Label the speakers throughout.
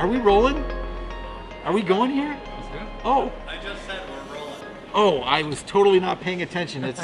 Speaker 1: Are we rolling? Are we going here?
Speaker 2: Let's go.
Speaker 1: Oh.
Speaker 3: I just said we're rolling.
Speaker 1: Oh, I was totally not paying attention. It's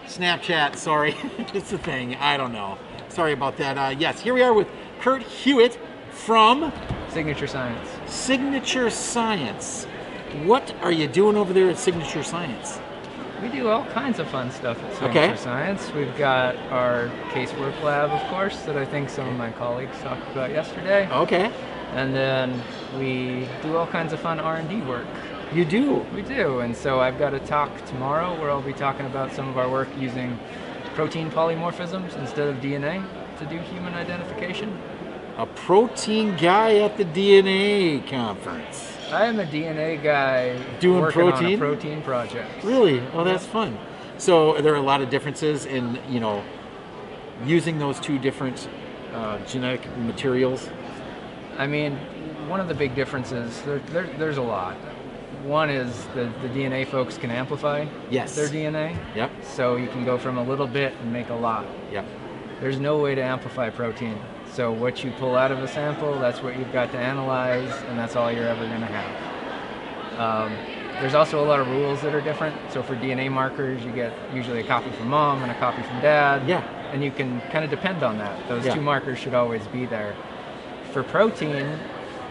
Speaker 1: Snapchat, sorry. It's a thing. I don't know. Sorry about that. Yes, here we are with Curt Hewitt from
Speaker 2: Signature Science.
Speaker 1: Signature Science. What are you doing over there at Signature Science?
Speaker 2: We do all kinds of fun stuff at Signature Science. We've got our casework lab, of course, that I think some of my colleagues talked about yesterday.
Speaker 1: Okay.
Speaker 2: And then we do all kinds of fun R&D work.
Speaker 1: You do?
Speaker 2: We do, and so I've got a talk tomorrow where I'll be talking about some of our work using protein polymorphisms instead of DNA to do human identification.
Speaker 1: A protein guy at the DNA conference.
Speaker 2: I am a DNA guy
Speaker 1: doing
Speaker 2: working
Speaker 1: protein?
Speaker 2: on a protein project.
Speaker 1: Really? Oh, that's fun. So there are a lot of differences in, using those two different genetic materials.
Speaker 2: I mean, one of the big differences, there's a lot. One is the DNA folks can amplify their DNA.
Speaker 1: Yep.
Speaker 2: So you can go from a little bit and make a lot.
Speaker 1: Yep.
Speaker 2: There's no way to amplify protein. So what you pull out of a sample, that's what you've got to analyze, and that's all you're ever going to have. There's also a lot of rules that are different. So for DNA markers, you get usually a copy from mom and a copy from dad.
Speaker 1: Yeah.
Speaker 2: And you can kind of depend on that. Those two markers should always be there. For protein,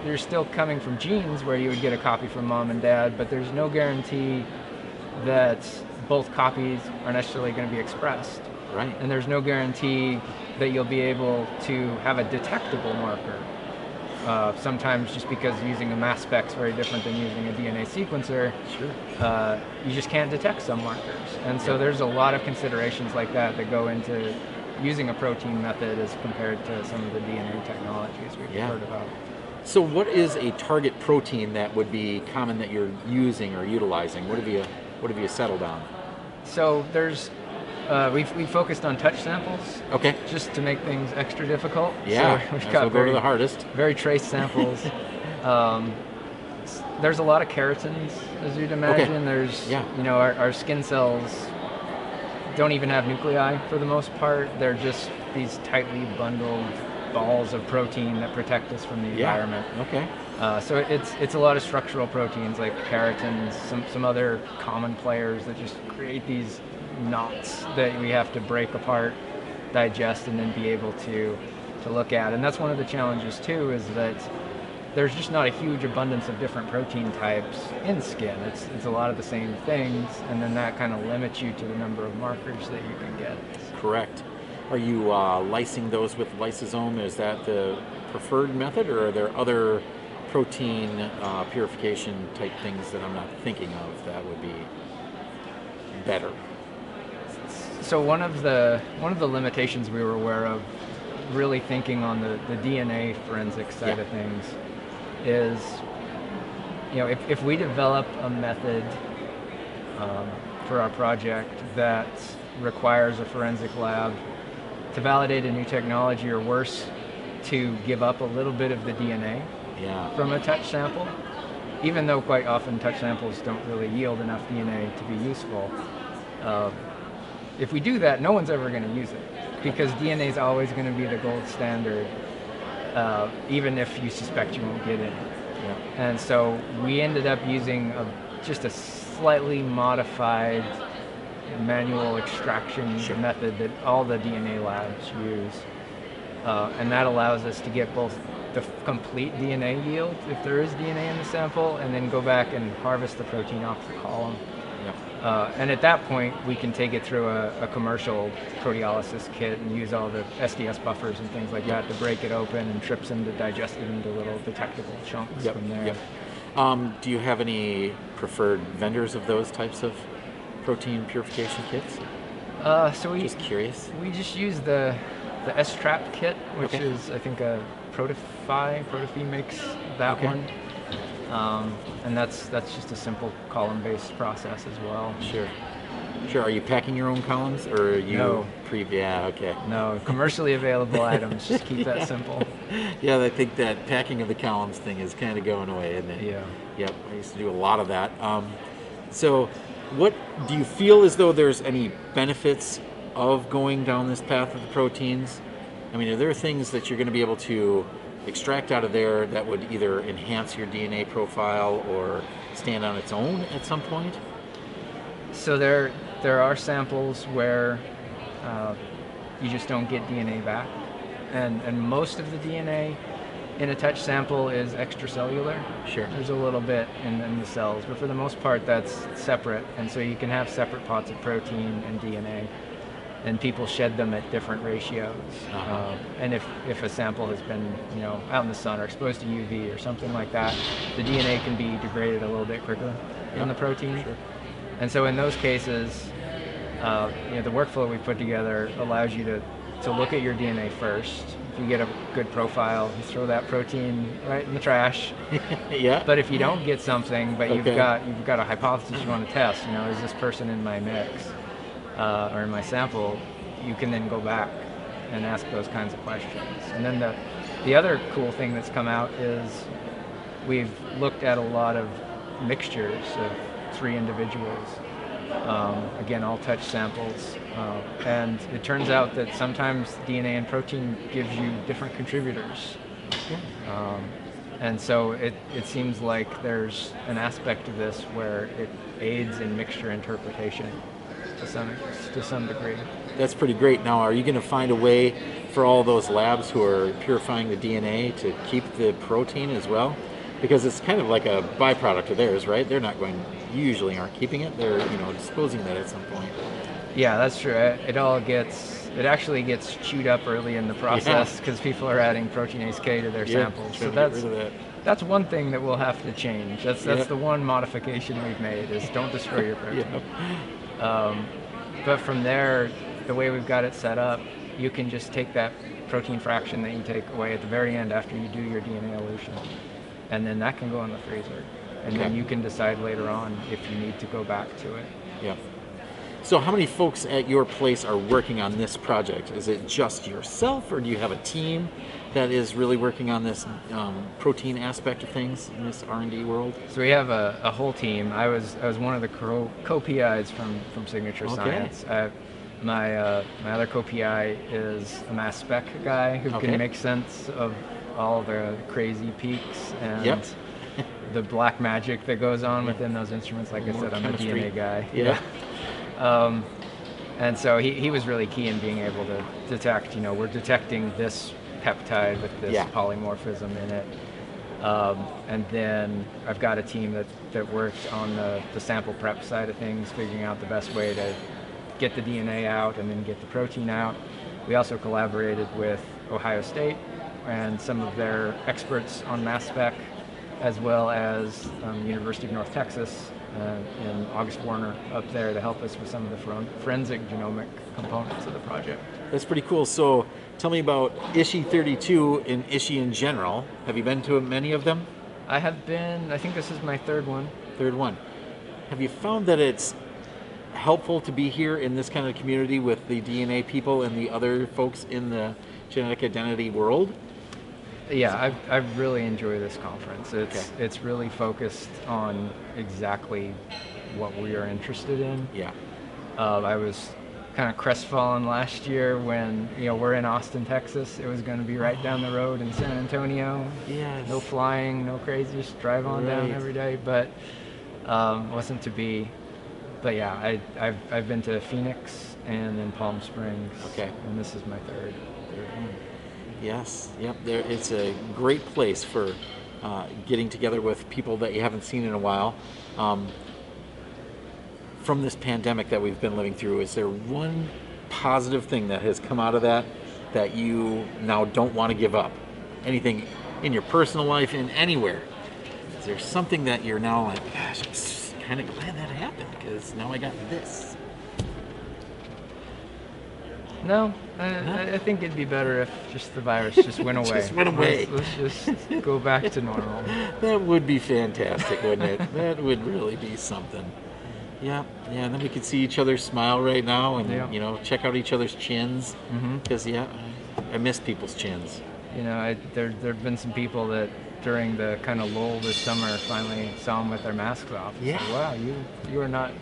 Speaker 2: you're still coming from genes where you would get a copy from mom and dad, but there's no guarantee that both copies are necessarily going to be expressed.
Speaker 1: Right.
Speaker 2: And there's no guarantee that you'll be able to have a detectable marker. Sometimes just because using a mass spec is very different than using a DNA sequencer, you just can't detect some markers. And so there's a lot of considerations like that that go into using a protein method as compared to some of the DNA technologies we've heard about.
Speaker 1: So what is a target protein that would be common that you're using or utilizing? What have you settled on?
Speaker 2: So there's we focused on touch samples.
Speaker 1: Okay.
Speaker 2: Just to make things extra difficult.
Speaker 1: Yeah.
Speaker 2: So we've got
Speaker 1: go to the hardest.
Speaker 2: Very trace samples. There's a lot of keratins, as you'd imagine.
Speaker 1: Okay.
Speaker 2: There's our skin cells don't even have nuclei for the most part. They're just these tightly bundled balls of protein that protect us from the environment.
Speaker 1: Okay.
Speaker 2: So it's a lot of structural proteins like keratins, some other common players that just create these knots that we have to break apart, digest, and then be able to look at. And that's one of the challenges too, is that there's just not a huge abundance of different protein types in skin. It's a lot of the same things, and then that kind of limits you to the number of markers that you can get.
Speaker 1: Correct. Are you lysing those with lysosome? Is that the preferred method, or are there other protein purification type things that I'm not thinking of that would be better?
Speaker 2: So one of the limitations we were aware of, really thinking on the DNA forensic side of things, is if we develop a method for our project that requires a forensic lab to validate a new technology, or worse, to give up a little bit of the DNA from a touch sample, even though quite often touch samples don't really yield enough DNA to be useful. If we do that, no one's ever going to use it, because DNA is always going to be the gold standard, even if you suspect you won't get it. And so we ended up using just a slightly modified manual extraction method that all the DNA labs use. And that allows us to get both the complete DNA yield, if there is DNA in the sample, and then go back and harvest the protein off the column. And at that point, we can take it through a commercial proteolysis kit and use all the SDS buffers and things like that to break it open and trypsin to digest it into little detectable chunks from there.
Speaker 1: Do you have any preferred vendors of those types of protein purification kits? Just curious.
Speaker 2: We just use the S-Trap kit, which is, I think, a Protofy makes that one. And that's just a simple column-based process as well.
Speaker 1: Sure. Are you packing your own columns, or are you?
Speaker 2: No.
Speaker 1: No,
Speaker 2: commercially available items. Just keep that simple.
Speaker 1: Yeah, I think that packing of the columns thing is kind of going away, isn't it?
Speaker 2: Yeah.
Speaker 1: Yep, I used to do a lot of that. So, what do you feel as though there's any benefits of going down this path of the proteins? I mean, are there things that you're going to be able to extract out of there that would either enhance your DNA profile or stand on its own at some point?
Speaker 2: So there are samples where you just don't get DNA back, and most of the DNA in a touch sample is extracellular.
Speaker 1: Sure.
Speaker 2: There's a little bit in the cells, but for the most part that's separate, and so you can have separate pots of protein and DNA, and people shed them at different ratios. And if a sample has been out in the sun or exposed to UV or something like that, the DNA can be degraded a little bit quicker than the protein.
Speaker 1: Sure.
Speaker 2: And so in those cases, the workflow we put together allows you to look at your DNA first. If you get a good profile, you throw that protein right in the trash.
Speaker 1: Yeah.
Speaker 2: But if you don't get something, but you've got a hypothesis you want to test, is this person in my mix or in my sample, you can then go back and ask those kinds of questions. And then the other cool thing that's come out is we've looked at a lot of mixtures of 3 individuals. Again, all touch samples, and it turns out that sometimes DNA and protein gives you different contributors. And so it seems like there's an aspect of this where it aids in mixture interpretation to some degree.
Speaker 1: That's pretty great. Now, are you going to find a way for all those labs who are purifying the DNA to keep the protein as well? Because it's kind of like a byproduct of theirs, right? They're not usually aren't keeping it. They're, disposing that at some point.
Speaker 2: Yeah, that's true. It actually gets chewed up early in the process because people are adding proteinase K to their samples. So that's one thing that we'll have to change. That's the one modification we've made is don't destroy your protein. But from there, the way we've got it set up, you can just take that protein fraction that you take away at the very end after you do your DNA elution, and then that can go in the freezer. And then you can decide later on if you need to go back to it.
Speaker 1: Yeah. So how many folks at your place are working on this project? Is it just yourself, or do you have a team that is really working on this protein aspect of things in this R&D world?
Speaker 2: So we have a whole team. I was one of the co-PIs from Signature Science. My other co-PI is a mass spec guy who can make sense of all the crazy peaks and the black magic that goes on within those instruments. Like I said, I'm a DNA guy. And so he was really key in being able to detect, we're detecting this peptide with this polymorphism in it. And then I've got a team that worked on the sample prep side of things, figuring out the best way to get the DNA out and then get the protein out. We also collaborated with Ohio State and some of their experts on mass spec, as well as University of North Texas and August Warner up there to help us with some of the forensic genomic components of the project.
Speaker 1: That's pretty cool. So tell me about ISHI 32 and ISHI in general. Have you been to many of them?
Speaker 2: I have been. I think this is my third one.
Speaker 1: Have you found that it's helpful to be here in this kind of community with the DNA people and the other folks in the genetic identity world?
Speaker 2: Yeah, I've really enjoyed this conference. It's really focused on exactly what we are interested in.
Speaker 1: Yeah.
Speaker 2: I was kind of crestfallen last year when we're in Austin, Texas. It was going to be right down the road in San Antonio.
Speaker 1: Yes.
Speaker 2: No flying, no crazy, just drive on down every day. But wasn't to be. But yeah, I've been to Phoenix and then Palm Springs.
Speaker 1: Okay.
Speaker 2: And this is my third one.
Speaker 1: Yes, yep. It's a great place for getting together with people that you haven't seen in a while. From this pandemic that we've been living through, is there one positive thing that has come out of that you now don't want to give up? Anything in your personal life, in anywhere? Is there something that you're now like, gosh, I'm kind of glad that happened because now I got this?
Speaker 2: No, I think it'd be better if just the virus just went away.
Speaker 1: Just went away.
Speaker 2: Let's just go back to normal.
Speaker 1: That would be fantastic, wouldn't it? That would really be something. Yeah, and then we could see each other smile right now and, check out each other's chins. Because, I miss people's chins.
Speaker 2: There've been some people that during the kind of lull this summer finally saw them with their masks off.
Speaker 1: Yeah.
Speaker 2: So, wow, you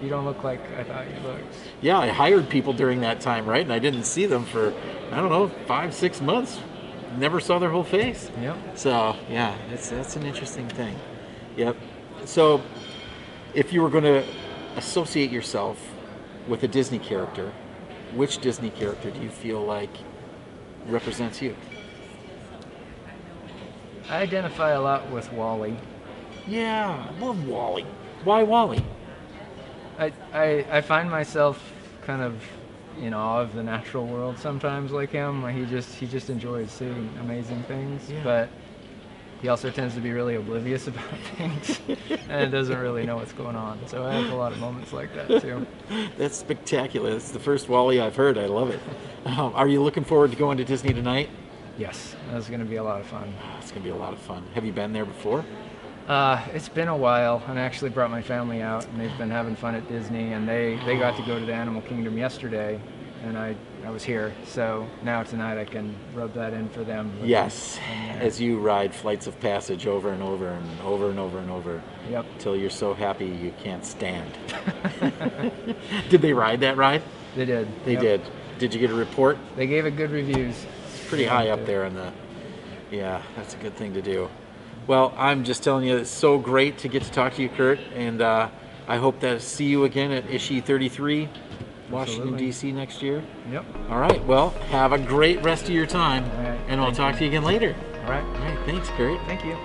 Speaker 2: don't look like I thought you looked.
Speaker 1: Yeah, I hired people during that time, right? And I didn't see them for, 5-6 months. never saw their whole face.
Speaker 2: Yep.
Speaker 1: So yeah, that's an interesting thing. Yep. So if you were going to associate yourself with a Disney character, which Disney character do you feel like represents you?
Speaker 2: I identify a lot with Wally.
Speaker 1: Yeah, I love Wally. Why Wally?
Speaker 2: I find myself kind of in awe of the natural world sometimes, like him. He just enjoys seeing amazing things,
Speaker 1: Yeah.
Speaker 2: but he also tends to be really oblivious about things and doesn't really know what's going on. So I have a lot of moments like that too.
Speaker 1: That's spectacular. It's the first Wally I've heard. I love it. Are you looking forward to going to Disney tonight?
Speaker 2: Yes, that's going to be a lot of fun.
Speaker 1: It's going to be a lot of fun. Have you been there before?
Speaker 2: It's been a while, and I actually brought my family out, and they've been having fun at Disney, and they got to go to the Animal Kingdom yesterday, and I was here, so now tonight I can rub that in for them.
Speaker 1: Yes, as you ride Flights of Passage over and over and over and over and over.
Speaker 2: Yep.
Speaker 1: Till you're so happy you can't stand. Did they ride that ride?
Speaker 2: They did.
Speaker 1: They
Speaker 2: Yep.
Speaker 1: did. Did you get a report?
Speaker 2: They gave it good reviews.
Speaker 1: It's pretty high up there in the... Yeah, that's a good thing to do. Well, I'm just telling you, it's so great to get to talk to you, Curt, and I hope to see you again at Issue 33, Washington,
Speaker 2: Absolutely.
Speaker 1: D.C. next year.
Speaker 2: Yep.
Speaker 1: All right, well, have a great rest of your time,
Speaker 2: All right,
Speaker 1: and I'll
Speaker 2: thank
Speaker 1: talk
Speaker 2: you.
Speaker 1: to you again later.
Speaker 2: All right.
Speaker 1: All right, thanks, Curt.
Speaker 2: Thank you.